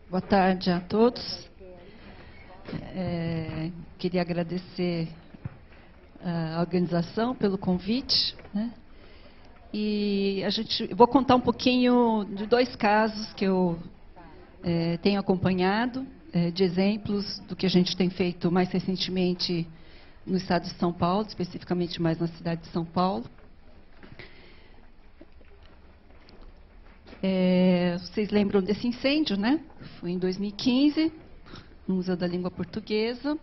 Boa tarde a todos. Queria agradecer a organização pelo convite, né? E vou contar um pouquinho de dois casos que eu tenho acompanhado, de exemplos do que a gente tem feito mais recentemente no estado de São Paulo, especificamente mais na cidade de São Paulo. Vocês lembram desse incêndio, né? Foi em 2015, no Museu da Língua Portuguesa,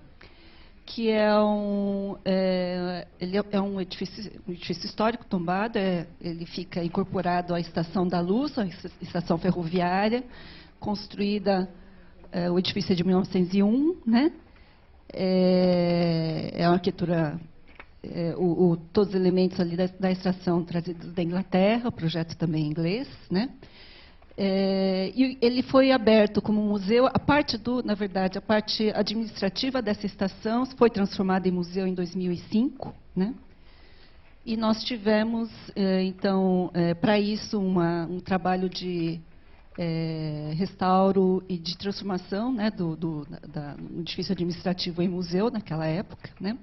que ele é um edifício histórico tombado. Ele fica incorporado à Estação da Luz, a estação ferroviária, construída, o edifício é de 1901, né? É uma arquitetura, todos os elementos ali da estação trazidos da Inglaterra, o projeto também em inglês, né? E ele foi aberto como museu. Na verdade, a parte administrativa dessa estação foi transformada em museu em 2005, né? E nós tivemos, então, para isso, um trabalho de restauro e de transformação, né, do edifício administrativo em museu naquela época, né?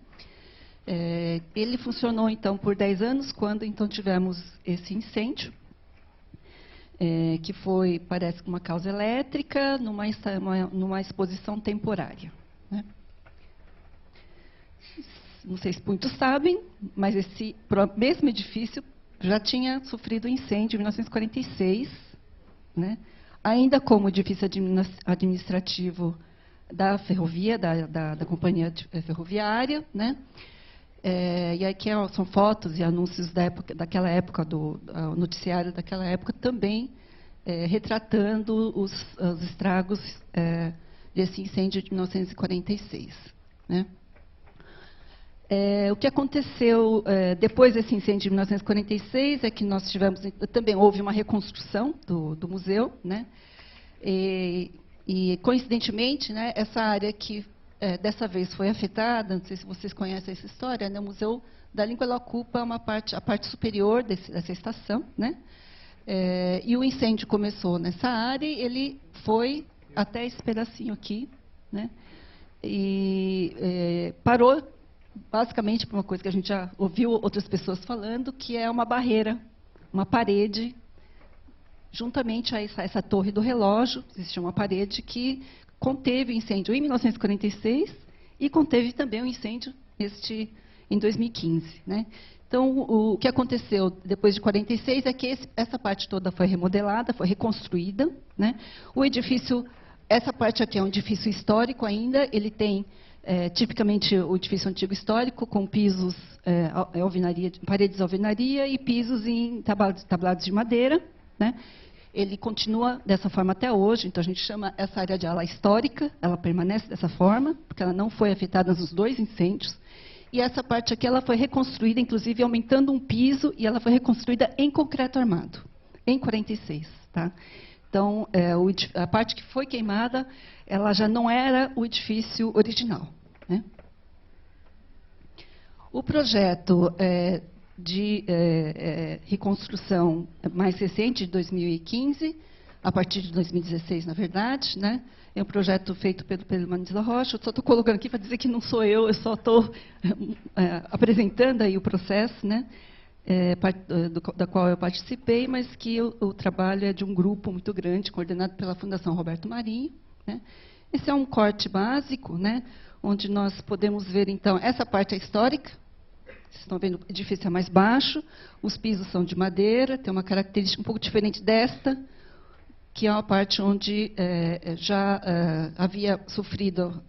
Ele funcionou, então, por 10 anos, quando, então, tivemos esse incêndio, que foi, parece, uma causa elétrica, numa exposição temporária, né? Não sei se muitos sabem, mas esse mesmo edifício já tinha sofrido incêndio em 1946, né? Ainda como edifício administrativo da ferrovia, da companhia ferroviária, né? E aqui são fotos e anúncios daquela época, do noticiário daquela época, também retratando os estragos desse incêndio de 1946. Né? O que aconteceu depois desse incêndio de 1946 é que nós também houve uma reconstrução do museu, né? E coincidentemente, né, essa área que dessa vez foi afetada, não sei se vocês conhecem essa história, né? O Museu da Língua, ela ocupa a parte superior dessa estação, né? E o incêndio começou nessa área, ele foi até esse pedacinho aqui, né? E parou basicamente por uma coisa que a gente já ouviu outras pessoas falando, que é uma barreira, uma parede, juntamente a essa torre do relógio. Existia uma parede que conteve o incêndio em 1946 e conteve também o incêndio em 2015. Né? Então, o que aconteceu depois de 46 é que essa parte toda foi remodelada, foi reconstruída. Né? O edifício, essa parte aqui é um edifício histórico ainda, ele tem tipicamente o edifício antigo histórico, com pisos, paredes de alvenaria e pisos em tablados de madeira. Né? Ele continua dessa forma até hoje, então a gente chama essa área de ala histórica, ela permanece dessa forma, porque ela não foi afetada nos dois incêndios. E essa parte aqui ela foi reconstruída, inclusive aumentando um piso, e ela foi reconstruída em concreto armado, em 46. Tá? Então, a parte que foi queimada, ela já não era o edifício original. Né? O projeto de reconstrução mais recente, de 2015, a partir de 2016, na verdade, né? É um projeto feito pelo Pedro Manisla Rocha. Eu só estou colocando aqui para dizer que não sou eu só estou apresentando aí o processo, né? Da qual eu participei, mas que o trabalho é de um grupo muito grande, coordenado pela Fundação Roberto Marinho. Né? Esse é um corte básico, né? Onde nós podemos ver, então, essa parte é histórica. Vocês estão vendo, o edifício é mais baixo, os pisos são de madeira, tem uma característica um pouco diferente desta, que é uma parte onde já havia sofrido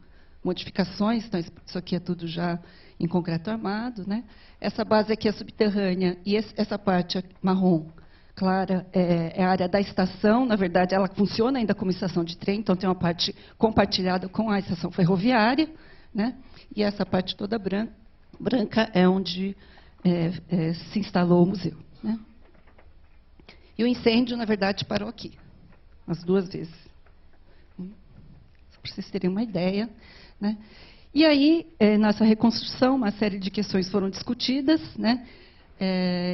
modificações, então isso aqui é tudo já em concreto armado. Né? Essa base aqui é subterrânea, e essa parte marrom clara é a área da estação. Na verdade, ela funciona ainda como estação de trem, então tem uma parte compartilhada com a estação ferroviária. Né? E essa parte toda branca é onde se instalou o museu. Né? E o incêndio, na verdade, parou aqui, as duas vezes. Só para vocês terem uma ideia. Né? E aí, nessa reconstrução, uma série de questões foram discutidas. Né?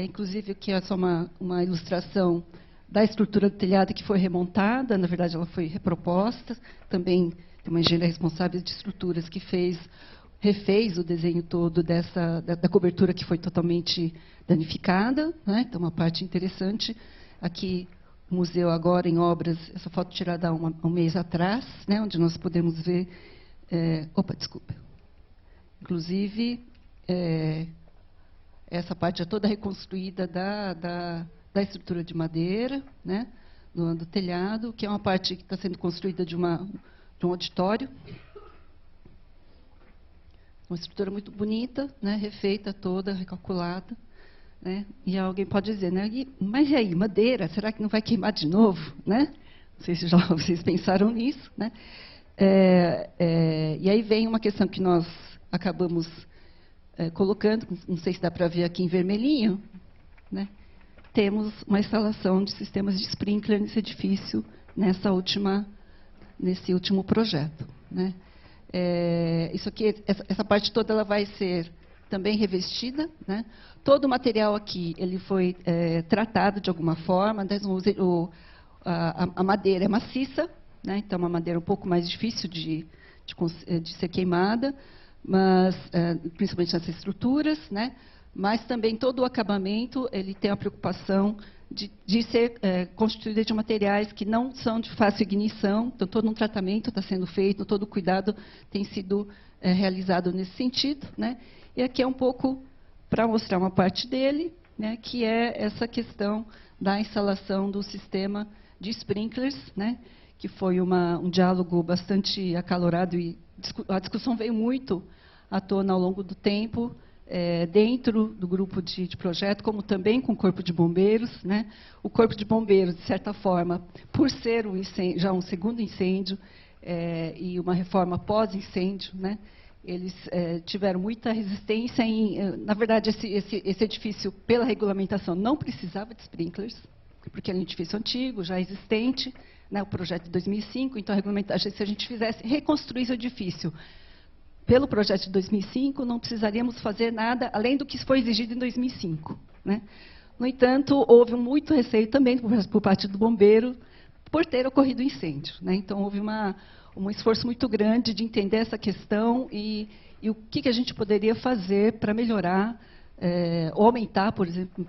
Inclusive, aqui é só uma ilustração da estrutura do telhado que foi remontada, na verdade ela foi reproposta, também tem uma engenheira responsável de estruturas que refez o desenho todo da cobertura que foi totalmente danificada, né? Então uma parte interessante. Aqui o museu agora em obras, essa foto tirada há um mês atrás, né? Onde nós podemos ver, desculpa. Inclusive, essa parte é toda reconstruída da estrutura de madeira, né, do telhado, que é uma parte que está sendo construída de um auditório. Uma estrutura muito bonita, né, refeita toda, recalculada. Né, e alguém pode dizer, né, mas e aí, madeira, será que não vai queimar de novo? Né? Não sei se vocês pensaram nisso. Né? E aí vem uma questão que nós acabamos colocando, não sei se dá para ver aqui em vermelhinho, né? Temos uma instalação de sistemas de sprinkler nesse edifício, nesse último projeto. Né? Isso aqui, essa parte toda ela vai ser também revestida. Né? Todo o material aqui ele foi tratado de alguma forma. A madeira é maciça, né? Então é uma madeira um pouco mais difícil de ser queimada, mas principalmente nas estruturas, né? Mas também todo o acabamento ele tem a preocupação de ser constituído de materiais que não são de fácil ignição, então todo um tratamento está sendo feito, todo o cuidado tem sido realizado nesse sentido. Né? E aqui é um pouco para mostrar uma parte dele, né, que é essa questão da instalação do sistema de sprinklers, né, que foi um diálogo bastante acalorado e a discussão veio muito à tona ao longo do tempo, dentro do grupo de projeto, como também com o Corpo de Bombeiros. Né? O Corpo de Bombeiros, de certa forma, por ser já um segundo incêndio e uma reforma pós-incêndio, né? Eles tiveram muita resistência na verdade, esse edifício, pela regulamentação, não precisava de sprinklers, porque era um edifício antigo, já existente, né, o projeto de 2005, então a regulamentação, se a gente reconstruísse o edifício pelo projeto de 2005, não precisaríamos fazer nada além do que foi exigido em 2005. Né? No entanto, houve muito receio também por parte do bombeiro por ter ocorrido o incêndio. Né? Então, houve um esforço muito grande de entender essa questão e o que a gente poderia fazer para melhorar, ou aumentar, por exemplo,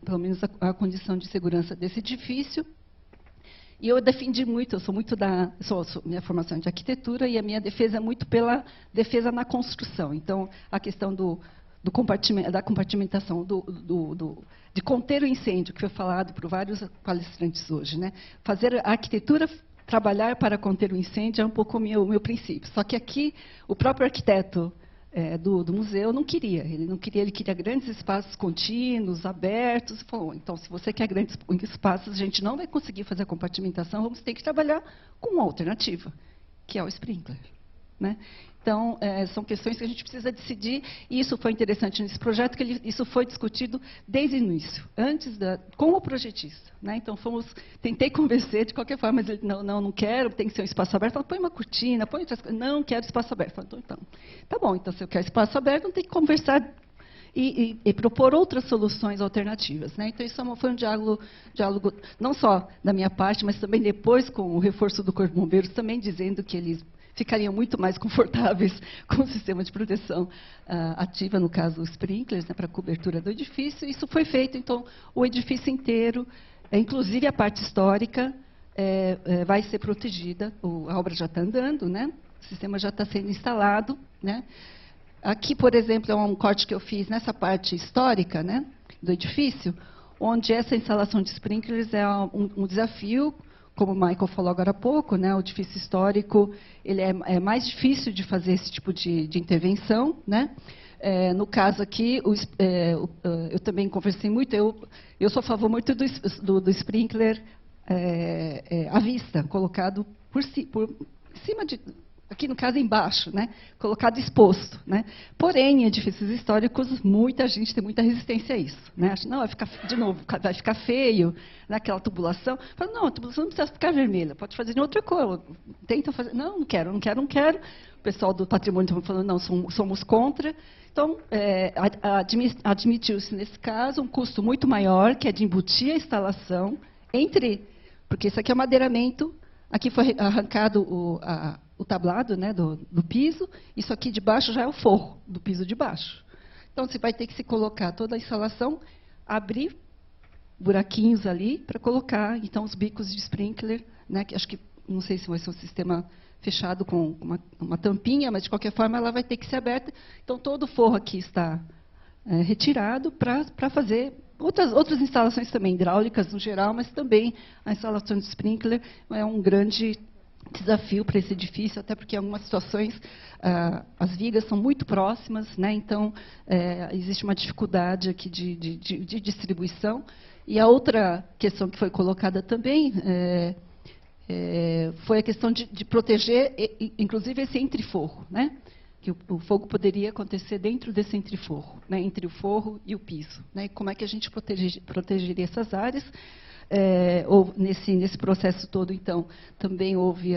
pelo menos a condição de segurança desse edifício. E eu defendi muito, eu sou muito minha formação é de arquitetura e a minha defesa é muito pela defesa na construção. Então, a questão da compartimentação, de conter o incêndio, que foi falado por vários palestrantes hoje. Né? Fazer a arquitetura trabalhar para conter o incêndio é um pouco o meu princípio. Só que aqui, o próprio arquiteto do museu não queria. Ele queria grandes espaços contínuos, abertos. E falou, então, se você quer grandes espaços, a gente não vai conseguir fazer a compartimentação, vamos ter que trabalhar com uma alternativa, que é o sprinkler. Né? Então, são questões que a gente precisa decidir, e isso foi interessante nesse projeto, que isso foi discutido desde o início, com o projetista. Né? Então, tentei convencer, de qualquer forma, mas ele, não quero, tem que ser um espaço aberto. Falei, põe uma cortina, põe outras coisas. Não, quero espaço aberto. Falei, então, tá bom, então, se eu quero espaço aberto, não tem que conversar e propor outras soluções alternativas. Né? Então, isso foi um diálogo, não só da minha parte, mas também depois com o reforço do Corpo de Bombeiros, também dizendo que eles ficariam muito mais confortáveis com o sistema de proteção ativa, no caso, os sprinklers, né, para a cobertura do edifício. Isso foi feito, então, o edifício inteiro, inclusive a parte histórica, vai ser protegida. A obra já está andando, né? O sistema já está sendo instalado. Né? Aqui, por exemplo, é um corte que eu fiz nessa parte histórica, né, do edifício, onde essa instalação de sprinklers é um desafio. Como o Michael falou agora há pouco, né, o edifício histórico ele é mais difícil de fazer esse tipo de intervenção. Né? No caso aqui, eu também conversei muito, eu sou a favor muito do sprinkler à vista, colocado por cima de... Aqui, no caso, embaixo, né? Colocado exposto. Né? Porém, em edifícios históricos, muita gente tem muita resistência a isso. Né? Acha, não, vai ficar feio, naquela tubulação. Fala, não, a tubulação não precisa ficar vermelha, pode fazer de outra cor. Tenta fazer, não quero. O pessoal do patrimônio está falando, não, somos contra. Então, admitiu-se, nesse caso, um custo muito maior, que é de embutir a instalação Porque isso aqui é madeiramento, aqui foi arrancado o tablado, né, do piso, isso aqui de baixo já é o forro do piso de baixo. Então, você vai ter que se colocar toda a instalação, abrir buraquinhos ali para colocar, então, os bicos de sprinkler, né, que acho que, não sei se vai ser um sistema fechado com uma tampinha, mas, de qualquer forma, ela vai ter que ser aberta. Então, todo o forro aqui está retirado para fazer outras instalações também, hidráulicas no geral, mas também a instalação de sprinkler é um grande desafio para esse edifício, até porque em algumas situações as vigas são muito próximas, né, então existe uma dificuldade aqui de distribuição. E a outra questão que foi colocada também foi a questão de proteger, inclusive, esse entreforro, né? Que o fogo poderia acontecer dentro desse entreforro, né? Entre o forro e o piso. Né? E como é que a gente protegeria essas áreas? Nesse processo todo, então, também houve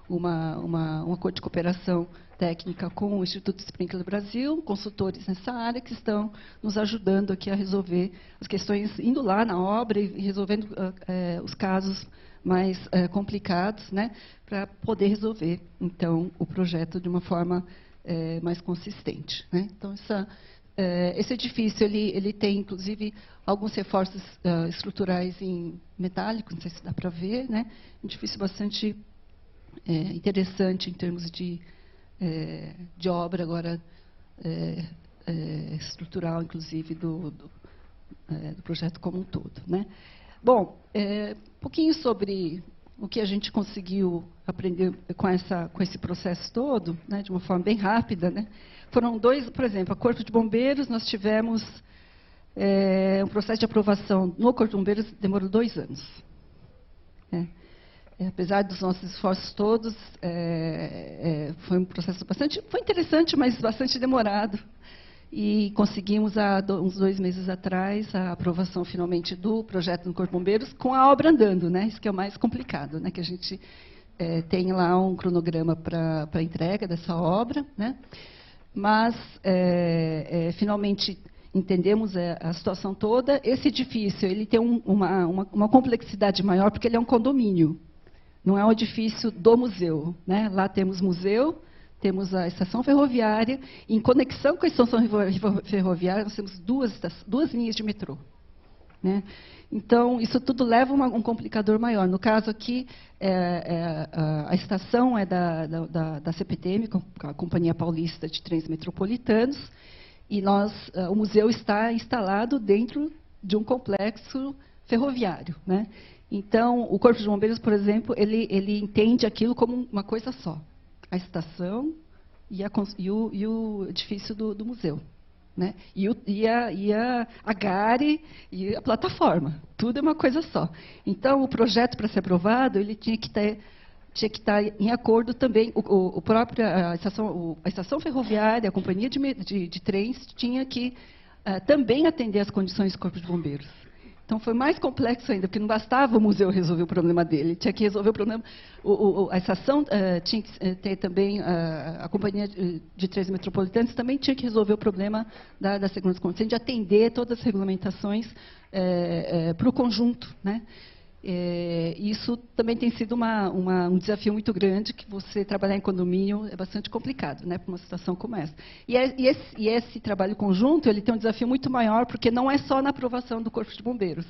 um acordo de cooperação técnica com o Instituto Sprinkler Brasil, consultores nessa área que estão nos ajudando aqui a resolver as questões, indo lá na obra e resolvendo os casos mais complicados, né, para poder resolver, então, o projeto de uma forma mais consistente. Né? Então, esse edifício ele tem, inclusive, alguns reforços estruturais em metálico, não sei se dá para ver, né? Um edifício bastante interessante em termos de obra agora estrutural, inclusive, do projeto como um todo. Né? Bom, um pouquinho sobre o que a gente conseguiu aprender com esse processo todo, né, de uma forma bem rápida. Né? Foram dois, por exemplo, a Corpo de Bombeiros, nós tivemos um processo de aprovação no Corpo de Bombeiros, demorou 2 anos. Apesar dos nossos esforços todos, foi um processo foi interessante, mas bastante demorado. E conseguimos, uns 2 meses atrás, a aprovação, finalmente, do projeto no Corpo de Bombeiros, com a obra andando, né? Isso que é o mais complicado, né? Que a gente tem lá um cronograma para a entrega dessa obra, né? Mas, finalmente, entendemos a situação toda. Esse edifício ele tem uma complexidade maior, porque ele é um condomínio. Não é um edifício do museu. Né? Lá temos museu, temos a estação ferroviária, e em conexão com a estação ferroviária, nós temos duas linhas de metrô. Né? Então, isso tudo leva a um complicador maior. No caso aqui, a estação é da CPTM, a Companhia Paulista de Trens Metropolitanos, e o museu está instalado dentro de um complexo ferroviário. Né? Então, o Corpo de Bombeiros, por exemplo, ele entende aquilo como uma coisa só. A estação e o edifício do museu. Né? E a GARI e a plataforma. Tudo é uma coisa só. Então, o projeto, para ser aprovado, ele tinha que estar em acordo também. A estação ferroviária, a companhia de trens, tinha que também atender às condições do Corpo de Bombeiros. Então, foi mais complexo ainda, porque não bastava o museu resolver o problema dele, tinha que resolver o problema. A estação tinha que ter também, a companhia de trens metropolitanos também tinha que resolver o problema da segurança constante, de atender todas as regulamentações para o conjunto. Né? Isso também tem sido um desafio muito grande, que você trabalhar em condomínio é bastante complicado, né, para uma situação como essa. E esse trabalho conjunto ele tem um desafio muito maior, porque não é só na aprovação do Corpo de Bombeiros.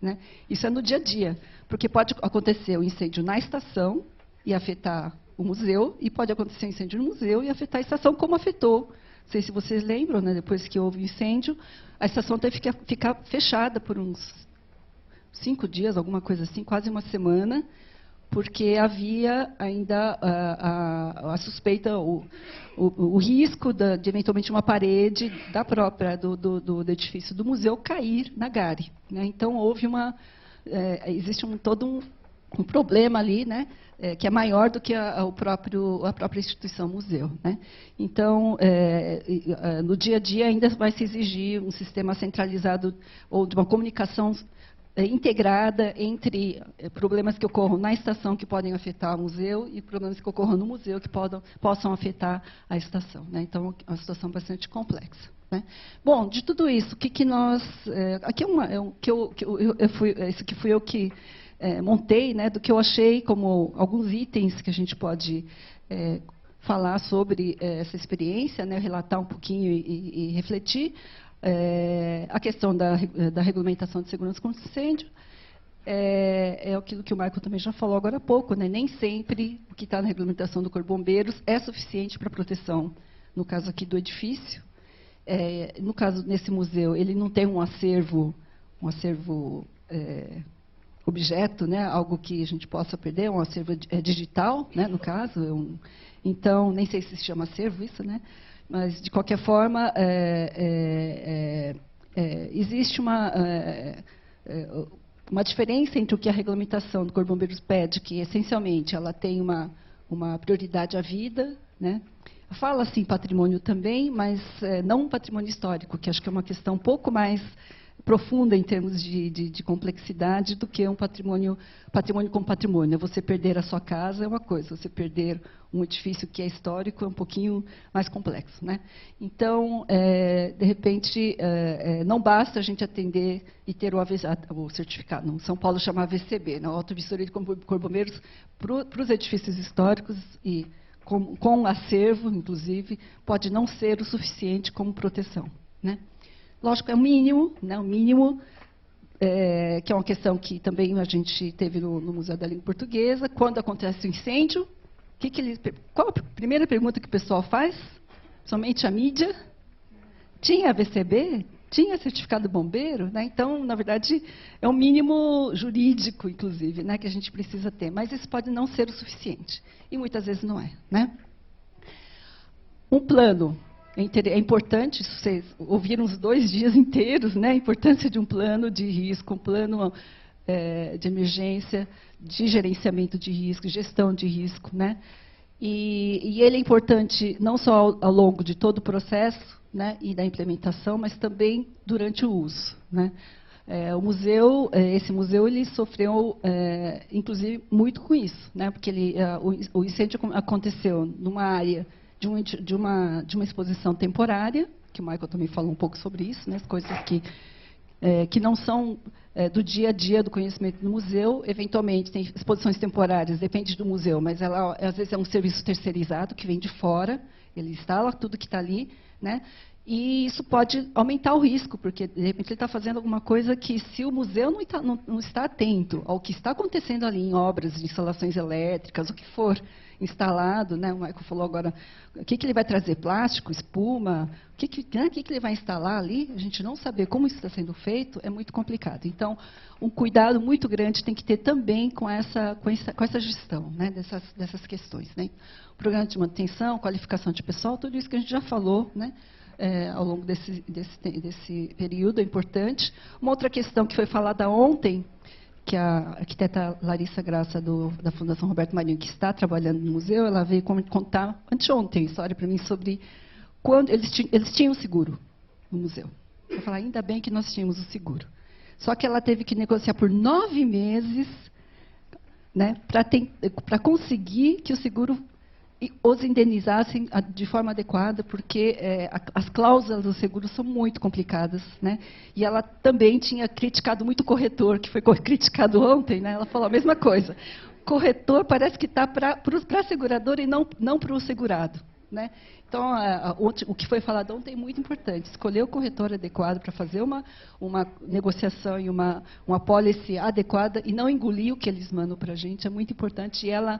Né? Isso é no dia a dia, porque pode acontecer o incêndio na estação e afetar o museu, e pode acontecer um incêndio no museu e afetar a estação, como afetou. Não sei se vocês lembram, né, depois que houve o incêndio, a estação teve que ficar fechada por uns 5 dias, alguma coisa assim, quase uma semana, porque havia ainda a suspeita, o risco de eventualmente uma parede do edifício do museu cair na GARI. Né? Então, existe todo um problema ali, né, que é maior do que a própria instituição museu. Né? Então, no dia a dia ainda vai se exigir um sistema centralizado ou de uma comunicação integrada entre problemas que ocorram na estação que podem afetar o museu e problemas que ocorram no museu que possam afetar a estação. Né? Então, é uma situação bastante complexa. né? Bom, de tudo isso, o que nós... aqui isso aqui fui eu que montei, né, do que eu achei como alguns itens que a gente pode falar sobre essa experiência, né, relatar um pouquinho e refletir. A questão da regulamentação de segurança contra incêndio, aquilo que o Michael também já falou agora há pouco, né? Nem sempre o que está na regulamentação do Corpo de Bombeiros é suficiente para proteção, no caso aqui do edifício. No caso, nesse museu, ele não tem um acervo objeto, né? Algo que a gente possa perder, um acervo digital, né? No caso. Então, nem sei se chama acervo isso, né? Mas, de qualquer forma, existe uma diferença entre o que a regulamentação do Corpo de Bombeiros pede, que, essencialmente, ela tem uma prioridade à vida, né? Fala, assim, patrimônio também, mas não um patrimônio histórico, que acho que é uma questão um pouco mais profunda em termos de complexidade do que um patrimônio com patrimônio. Você perder a sua casa é uma coisa, você perder um edifício que é histórico é um pouquinho mais complexo, né? Então, de repente, não basta a gente atender e ter o certificado. No São Paulo chama AVCB, né? Auto-Vistoria de Corpo de Bombeiros, para os edifícios históricos e com acervo, inclusive, pode não ser o suficiente como proteção, né? Lógico, é o mínimo, né? O mínimo, que é uma questão que também a gente teve no Museu da Língua Portuguesa. Quando acontece o incêndio, qual a primeira pergunta que o pessoal faz? Somente a mídia? Tinha AVCB? Tinha certificado bombeiro? Né? Então, na verdade, é o mínimo jurídico, inclusive, né, que a gente precisa ter. Mas isso pode não ser o suficiente. E muitas vezes não é, né? Um plano. É importante, vocês ouviram os 2 dias inteiros, né, a importância de um plano de risco, um plano de emergência, de gerenciamento de risco, gestão de risco, né? E ele é importante não só ao longo de todo o processo, né, e da implementação, mas também durante o uso, né? Esse museu, ele sofreu, inclusive, muito com isso, né? Porque o incêndio aconteceu numa área de uma exposição temporária, que o Michael também falou um pouco sobre isso, né, as coisas que não são do dia a dia do conhecimento do museu. Eventualmente, tem exposições temporárias, depende do museu, mas ela, às vezes, é um serviço terceirizado, que vem de fora, ele instala tudo que está ali, né? E isso pode aumentar o risco, porque, de repente, ele está fazendo alguma coisa que, se o museu não está atento ao que está acontecendo ali em obras de instalações elétricas, o que for instalado, né? O Michael falou agora, o que ele vai trazer? Plástico, espuma? O que ele vai instalar ali? A gente não saber como isso está sendo feito é muito complicado. Então, um cuidado muito grande tem que ter também com essa gestão, né? dessas questões, né? O programa de manutenção, qualificação de pessoal, tudo isso que a gente já falou, né? Ao longo desse período, é importante. Uma outra questão que foi falada ontem, que a arquiteta Larissa Graça, da Fundação Roberto Marinho, que está trabalhando no museu, ela veio contar anteontem a história para mim sobre quando eles tinham seguro no museu. Eu falei, ainda bem que nós tínhamos o seguro. Só que ela teve que negociar por 9 meses, né, para conseguir que o seguro os indenizassem de forma adequada, porque as cláusulas do seguro são muito complicadas, né? E ela também tinha criticado muito o corretor, que foi criticado ontem, né? Ela falou a mesma coisa. O corretor parece que está para a seguradora e não para o segurado, né? Então, o que foi falado ontem é muito importante. Escolher o corretor adequado para fazer uma negociação e uma policy adequada e não engolir o que eles mandam para a gente é muito importante. E a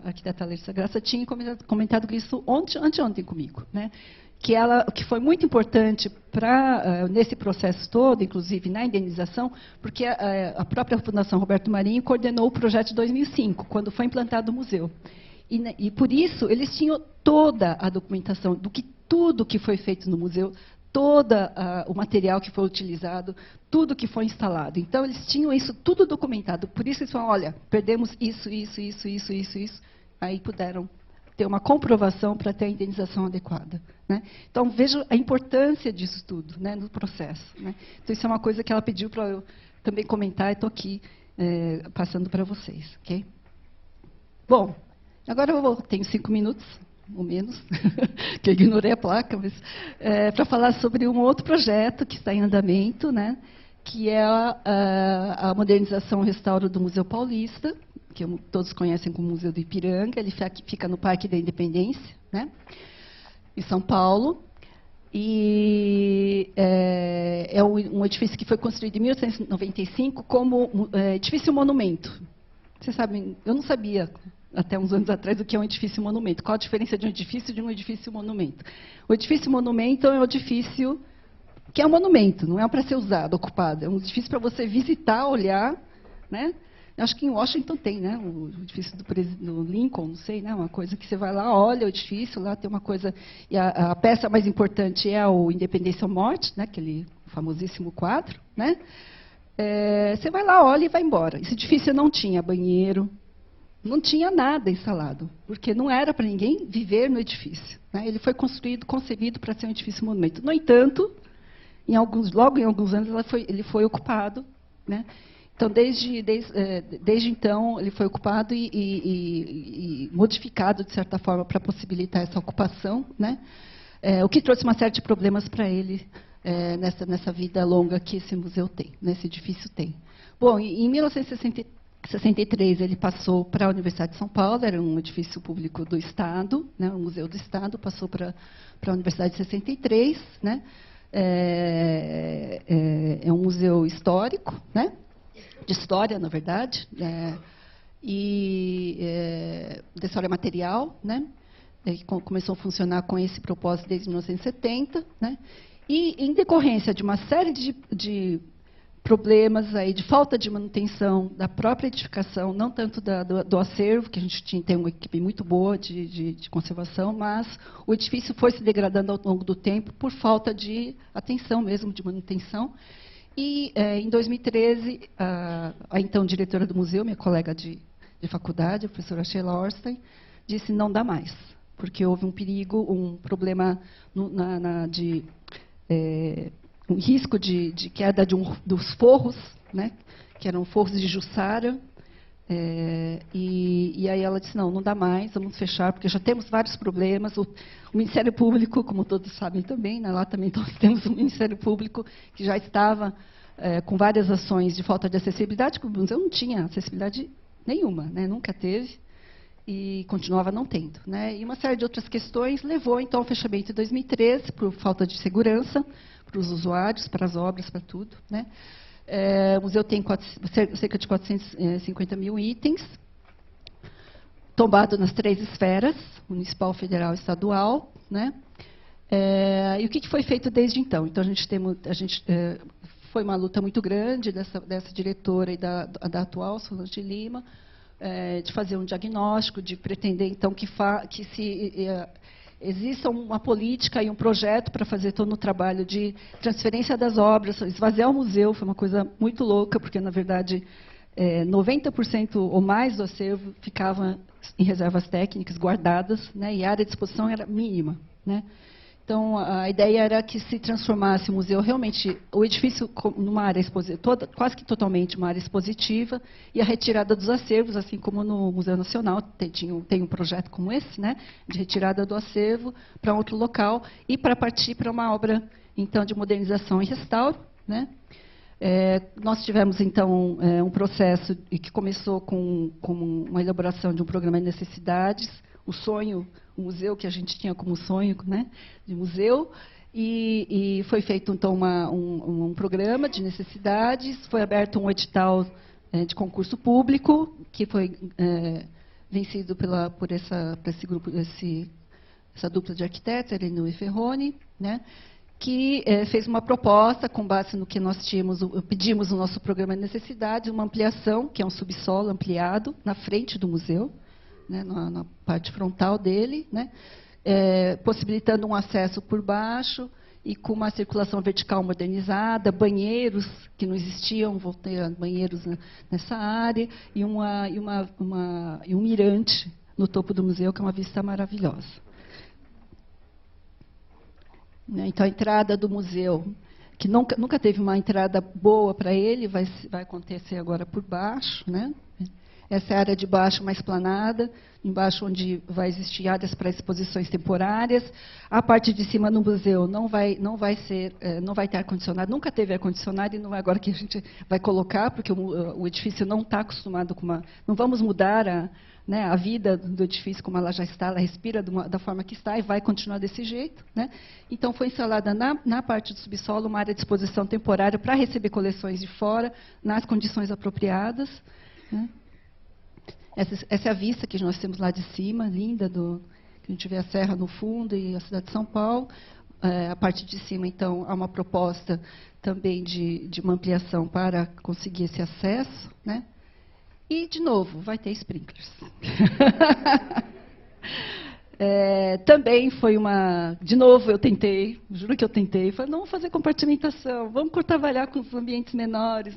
arquiteta Larissa Graça, tinha comentado isso anteontem comigo, né? Que foi muito importante nesse processo todo, inclusive na indenização, porque a própria Fundação Roberto Marinho coordenou o projeto de 2005, quando foi implantado o museu. E, por isso, eles tinham toda a documentação tudo que foi feito no museu, todo o material que foi utilizado, tudo que foi instalado. Então, eles tinham isso tudo documentado. Por isso, eles falaram, olha, perdemos isso. Aí puderam ter uma comprovação para ter a indenização adequada, né? Então, veja a importância disso tudo, né, no processo, né? Então, isso é uma coisa que ela pediu para eu também comentar, e estou aqui passando para vocês. Okay? Bom, agora eu tenho 5 minutos, ou menos, que eu ignorei a placa, mas para falar sobre um outro projeto que está em andamento, né, que é a modernização e restauro do Museu Paulista, que todos conhecem como Museu do Ipiranga. Ele fica no Parque da Independência, né, em São Paulo. E é um edifício que foi construído em 1895 como edifício monumento. Vocês sabem, eu não sabia até uns anos atrás o que é um edifício monumento. Qual a diferença de um edifício e de um edifício monumento? O edifício monumento é um edifício que é um monumento, não é para ser usado, ocupado. É um edifício para você visitar, olhar, né? Acho que em Washington tem, né? O edifício do Lincoln, não sei, né? Uma coisa que você vai lá, olha o edifício, lá tem uma coisa. E a peça mais importante é o Independência ou Morte, né? Aquele famosíssimo quadro, né? Você vai lá, olha e vai embora. Esse edifício não tinha banheiro, não tinha nada instalado, porque não era para ninguém viver no edifício, né? Ele foi construído, concebido para ser um edifício monumento. No entanto, logo em alguns anos ele foi ocupado, né? Então, desde então, ele foi ocupado e modificado, de certa forma, para possibilitar essa ocupação, né? O que trouxe uma série de problemas para ele nessa vida longa que esse museu tem, nesse edifício tem. Bom, em 1963, ele passou para a Universidade de São Paulo, era um edifício público do Estado, né, um museu do Estado, passou para a Universidade de 63, né? É um museu histórico, né? De história, na verdade, de história material, né? Que começou a funcionar com esse propósito desde 1970, né? E, em decorrência de uma série de problemas aí, de falta de manutenção da própria edificação, não tanto do acervo, que a gente tem uma equipe muito boa de conservação, mas o edifício foi se degradando ao longo do tempo por falta de atenção mesmo, de manutenção. E, em 2013, a então diretora do museu, minha colega de faculdade, a professora Sheila Orstein, disse: não dá mais, porque houve um perigo, um problema um risco de queda dos forros, né, que eram forros de Jussara. E aí ela disse: não dá mais, vamos fechar, porque já temos vários problemas. O Ministério Público, como todos sabem também, né, lá também nós temos um Ministério Público que já estava com várias ações de falta de acessibilidade, porque o museu não tinha acessibilidade nenhuma, né, nunca teve, e continuava não tendo, né. E uma série de outras questões levou, então, ao fechamento em 2013, por falta de segurança para os usuários, para as obras, para tudo, né. O museu tem cerca de 450 mil itens, tombado nas 3 esferas, municipal, federal e estadual, né? E o que foi feito desde então? Então, foi uma luta muito grande dessa diretora e da atual, Solange Lima, de fazer um diagnóstico, de pretender, então, que exista uma política e um projeto para fazer todo o trabalho de transferência das obras, esvaziar o museu. Foi uma coisa muito louca, porque, na verdade, 90% ou mais do acervo ficava em reservas técnicas, guardadas, né, e a área de exposição era mínima, né. Então, a ideia era que se transformasse o museu realmente, o edifício, numa área expositiva, quase que totalmente uma área expositiva, e a retirada dos acervos, assim como no Museu Nacional tem um projeto como esse, né, de retirada do acervo para outro local, e para partir para uma obra, então, de modernização e restauro, né. Nós tivemos, então, um processo que começou com uma elaboração de um programa de necessidades, o museu que a gente tinha como sonho, né, de museu, e foi feito, então, um programa de necessidades, foi aberto um edital de concurso público, que foi vencido por esse grupo, essa dupla de arquitetos, Heleno e Ferroni, né, que fez uma proposta com base no que nós pedimos no nosso programa de necessidades, uma ampliação, que é um subsolo ampliado, na frente do museu, né, na parte frontal dele, né, possibilitando um acesso por baixo e com uma circulação vertical modernizada, banheiros que não existiam, vão ter banheiros nessa área, e um mirante no topo do museu, que é uma vista maravilhosa. Então, a entrada do museu, que nunca teve uma entrada boa para ele, vai acontecer agora por baixo, né? Essa é a área de baixo, uma esplanada, embaixo onde vai existir áreas para exposições temporárias. A parte de cima no museu não vai ter ar-condicionado, nunca teve ar-condicionado e não é agora que a gente vai colocar, porque o edifício não está acostumado com uma... Não vamos mudar a vida do edifício como ela já está, ela respira da forma que está e vai continuar desse jeito, né? Então, foi instalada na parte do subsolo uma área de exposição temporária para receber coleções de fora, nas condições apropriadas, né? Essa é a vista que nós temos lá de cima, linda, que a gente vê a serra no fundo e a cidade de São Paulo. A parte de cima, então, há uma proposta também de uma ampliação para conseguir esse acesso, né? E, de novo, vai ter sprinklers. Também foi uma... De novo, eu tentei, juro que eu tentei, falei, não, vamos fazer compartimentação, vamos trabalhar com os ambientes menores,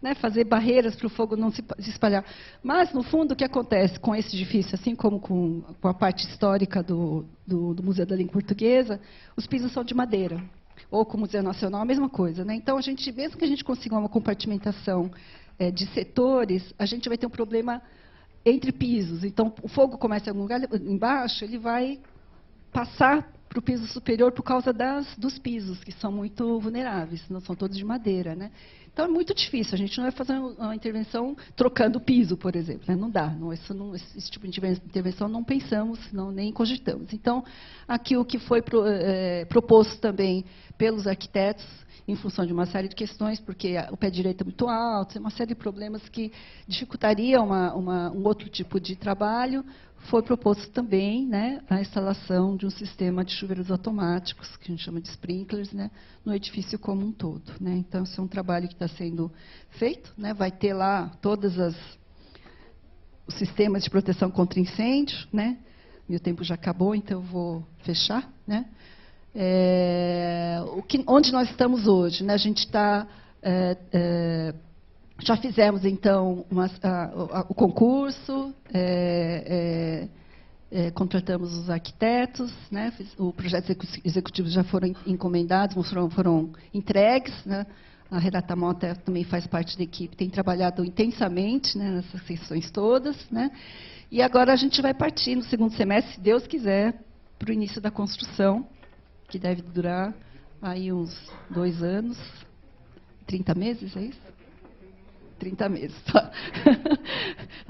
né, fazer barreiras para o fogo não se espalhar. Mas, no fundo, o que acontece com esse edifício, assim como com a parte histórica do Museu da Língua Portuguesa, os pisos são de madeira. Ou com o Museu Nacional, a mesma coisa, né? Então, mesmo que a gente consiga uma compartimentação de setores, a gente vai ter um problema entre pisos. Então, o fogo começa em algum lugar embaixo, ele vai passar para o piso superior por causa dos pisos, que são muito vulneráveis, não são todos de madeira, né? Então, é muito difícil. A gente não vai fazer uma intervenção trocando o piso, por exemplo, né? Não dá. Esse tipo de intervenção não pensamos, nem cogitamos. Então, aqui o que foi proposto também pelos arquitetos, em função de uma série de questões, porque o pé direito é muito alto, tem uma série de problemas que dificultariam um outro tipo de trabalho. Foi proposto também, né, a instalação de um sistema de chuveiros automáticos, que a gente chama de sprinklers, né, no edifício como um todo, né. Então, esse é um trabalho que está sendo feito, né, vai ter lá todos os sistemas de proteção contra incêndio, né. Meu tempo já acabou, então eu vou fechar, né. Onde nós estamos hoje, né? A gente está... já fizemos, então, o concurso, contratamos os arquitetos, né? Os projetos executivos já foram encomendados, foram entregues, né? A Renata Mota também faz parte da equipe, tem trabalhado intensamente, né, nessas sessões todas, né? E agora a gente vai partir no segundo semestre, se Deus quiser, para o início da construção, que deve durar aí uns 2 anos, 30 meses, é isso? 30 meses.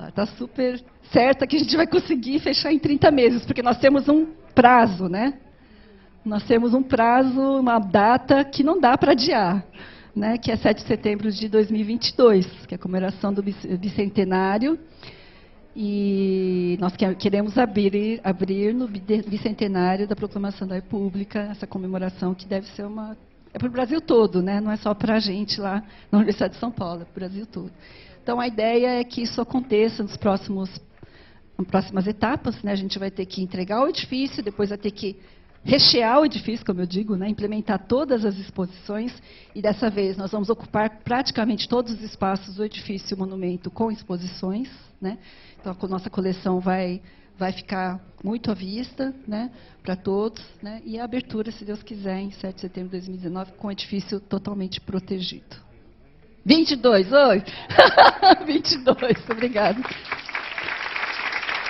Está super certa que a gente vai conseguir fechar em 30 meses, porque nós temos um prazo, né? Nós temos um prazo, uma data que não dá para adiar, né? Que é 7 de setembro de 2022, que é a comemoração do bicentenário. E nós queremos abrir no bicentenário da Proclamação da República, essa comemoração que deve ser é para o Brasil todo, né? Não é só para a gente lá na Universidade de São Paulo, é para o Brasil todo. Então, a ideia é que isso aconteça nas próximas etapas, né? A gente vai ter que entregar o edifício, depois vai ter que rechear o edifício, como eu digo, né? Implementar todas as exposições, e dessa vez nós vamos ocupar praticamente todos os espaços do edifício monumento com exposições, né? Então, a nossa coleção vai ficar muito à vista, né, para todos, né, e a abertura, se Deus quiser, em 7 de setembro de 2019, com o edifício totalmente protegido. 22, oi! 22, obrigada.